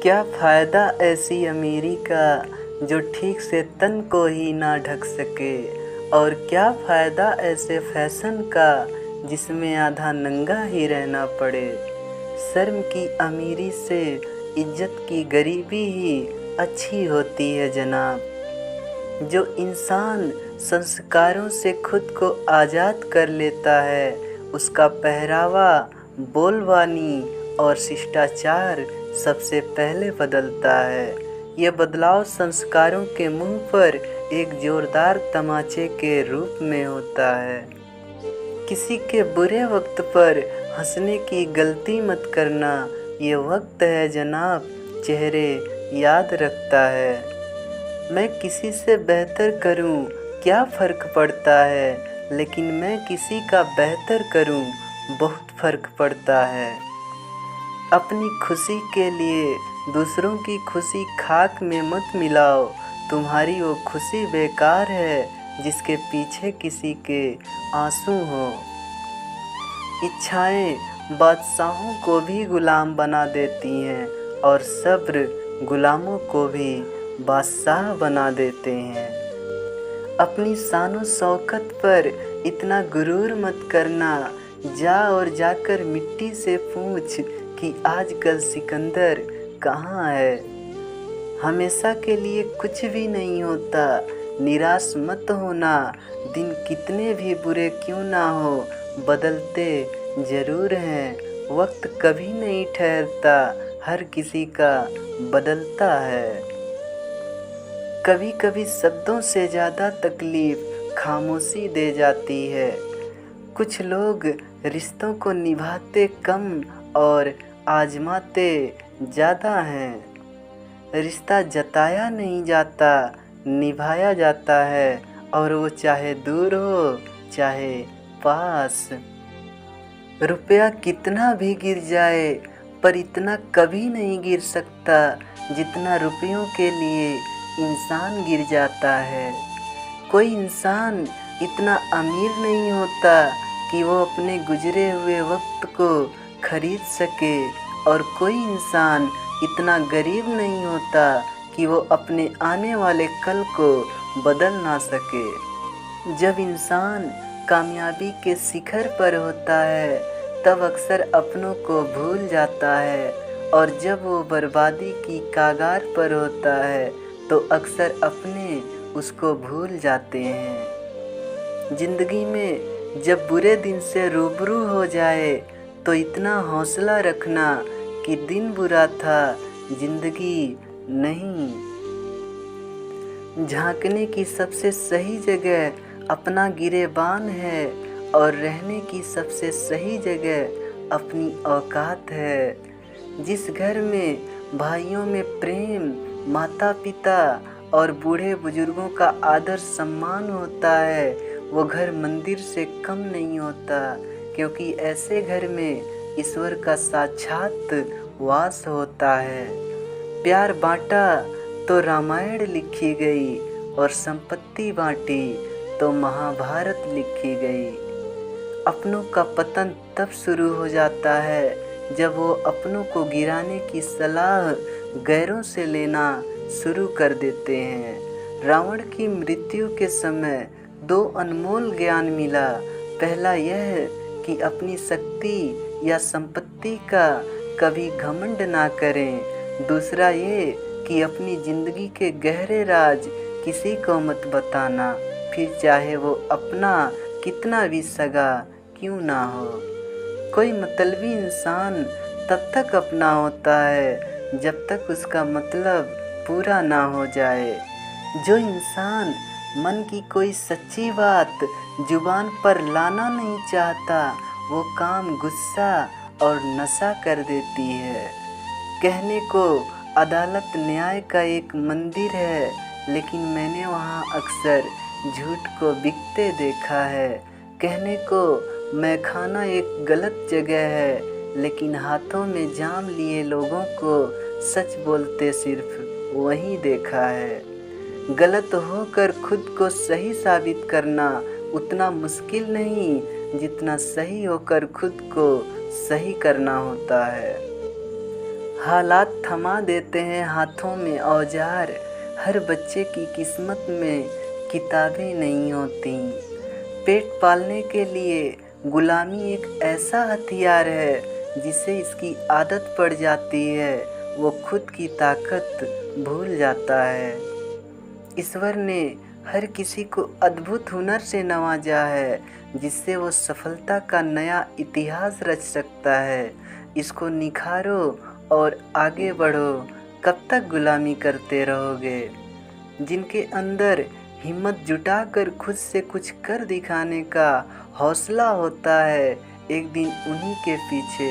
क्या फ़ायदा ऐसी अमीरी का जो ठीक से तन को ही ना ढक सके, और क्या फ़ायदा ऐसे फैशन का जिसमें आधा नंगा ही रहना पड़े। शर्म की अमीरी से इज्जत की गरीबी ही अच्छी होती है जनाब। जो इंसान संस्कारों से खुद को आज़ाद कर लेता है, उसका पहरावा, बोलबानी और शिष्टाचार सबसे पहले बदलता है। यह बदलाव संस्कारों के मुंह पर एक जोरदार तमाचे के रूप में होता है। किसी के बुरे वक्त पर हंसने की गलती मत करना, ये वक्त है जनाब, चेहरे याद रखता है। मैं किसी से बेहतर करूं, क्या फ़र्क पड़ता है, लेकिन मैं किसी का बेहतर करूं, बहुत फ़र्क पड़ता है। अपनी खुशी के लिए दूसरों की खुशी खाक में मत मिलाओ, तुम्हारी वो खुशी बेकार है जिसके पीछे किसी के आंसू हो। इच्छाएं बादशाहों को भी गुलाम बना देती हैं और सब्र गुलामों को भी बादशाह बना देते हैं। अपनी शानो शौकत पर इतना गुरूर मत करना, जा और जाकर मिट्टी से पूछ कि आजकल सिकंदर कहाँ है। हमेशा के लिए कुछ भी नहीं होता, निराश मत होना, दिन कितने भी बुरे क्यों ना हो, बदलते ज़रूर हैं। वक्त कभी नहीं ठहरता, हर किसी का बदलता है। कभी कभी शब्दों से ज़्यादा तकलीफ़ खामोशी दे जाती है। कुछ लोग रिश्तों को निभाते कम और आजमाते ज़्यादा हैं। रिश्ता जताया नहीं जाता, निभाया जाता है, और वो चाहे दूर हो चाहे पास। रुपया कितना भी गिर जाए, पर इतना कभी नहीं गिर सकता जितना रुपयों के लिए इंसान गिर जाता है। कोई इंसान इतना अमीर नहीं होता कि वो अपने गुजरे हुए वक्त को खरीद सके, और कोई इंसान इतना गरीब नहीं होता कि वो अपने आने वाले कल को बदल ना सके। जब इंसान कामयाबी के शिखर पर होता है तब अक्सर अपनों को भूल जाता है, और जब वो बर्बादी की कागार पर होता है तो अक्सर अपने उसको भूल जाते हैं। ज़िंदगी में जब बुरे दिन से रूबरू हो जाए तो इतना हौसला रखना कि दिन बुरा था, ज़िंदगी नहीं। झांकने की सबसे सही जगह अपना गिरेबान है, और रहने की सबसे सही जगह अपनी औकात है। जिस घर में भाइयों में प्रेम, माता पिता और बूढ़े बुजुर्गों का आदर सम्मान होता है, वो घर मंदिर से कम नहीं होता, क्योंकि ऐसे घर में ईश्वर का साक्षात वास होता है। प्यार बांटा तो रामायण लिखी गई, और संपत्ति बांटी तो महाभारत लिखी गई। अपनों का पतन तब शुरू हो जाता है जब वो अपनों को गिराने की सलाह गैरों से लेना शुरू कर देते हैं। रावण की मृत्यु के समय दो अनमोल ज्ञान मिला। पहला यह कि अपनी शक्ति या संपत्ति का कभी घमंड ना करें। दूसरा ये कि अपनी ज़िंदगी के गहरे राज किसी को मत बताना, फिर चाहे वो अपना कितना भी सगा क्यों ना हो। कोई मतलबी इंसान तब तक अपना होता है जब तक उसका मतलब पूरा ना हो जाए। जो इंसान मन की कोई सच्ची बात जुबान पर लाना नहीं चाहता, वो काम गुस्सा और नशा कर देती है। कहने को अदालत न्याय का एक मंदिर है, लेकिन मैंने वहाँ अक्सर झूठ को बिकते देखा है। कहने को मैखाना एक गलत जगह है, लेकिन हाथों में जाम लिए लोगों को सच बोलते सिर्फ वहीं देखा है। गलत होकर खुद को सही साबित करना उतना मुश्किल नहीं जितना सही होकर खुद को सही करना होता है। हालात थमा देते हैं हाथों में औजार। हर बच्चे की किस्मत में किताबें नहीं होती। पेट पालने के लिए गुलामी एक ऐसा हथियार है जिसे इसकी आदत पड़ जाती है वो खुद की ताकत भूल जाता है। ईश्वर ने हर किसी को अद्भुत हुनर से नवाजा है जिससे वो सफलता का नया इतिहास रच सकता है। इसको निखारो और आगे बढ़ो। कब तक गुलामी करते रहोगे? जिनके अंदर हिम्मत जुटाकर खुद से कुछ कर दिखाने का हौसला होता है, एक दिन उन्हीं के पीछे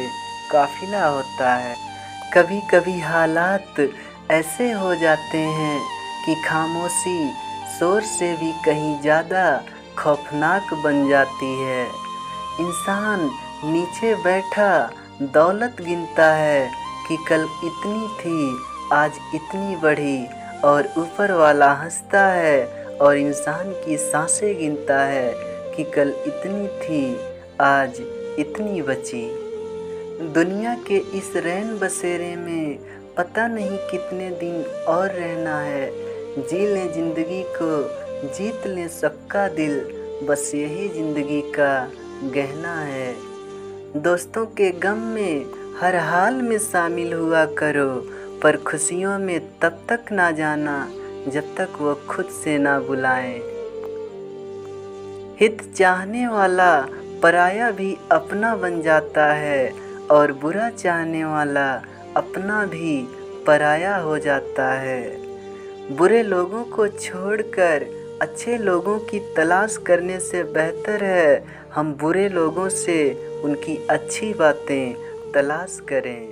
काफिला होता है। कभी कभी हालात ऐसे हो जाते हैं कि खामोशी शोर से भी कहीं ज़्यादा खौफनाक बन जाती है। इंसान नीचे बैठा दौलत गिनता है कि कल इतनी थी, आज इतनी बढ़ी, और ऊपर वाला हंसता है और इंसान की सांसें गिनता है कि कल इतनी थी, आज इतनी बची। दुनिया के इस रैन बसेरे में पता नहीं कितने दिन और रहना है। जी लें ज़िंदगी को, जीत लें सबका दिल, बस यही ज़िंदगी का गहना है। दोस्तों के गम में हर हाल में शामिल हुआ करो, पर खुशियों में तब तक ना जाना जब तक वो खुद से ना बुलाएं। हित चाहने वाला पराया भी अपना बन जाता है और बुरा चाहने वाला अपना भी पराया हो जाता है। बुरे लोगों को छोड़कर अच्छे लोगों की तलाश करने से बेहतर है हम बुरे लोगों से उनकी अच्छी बातें तलाश करें।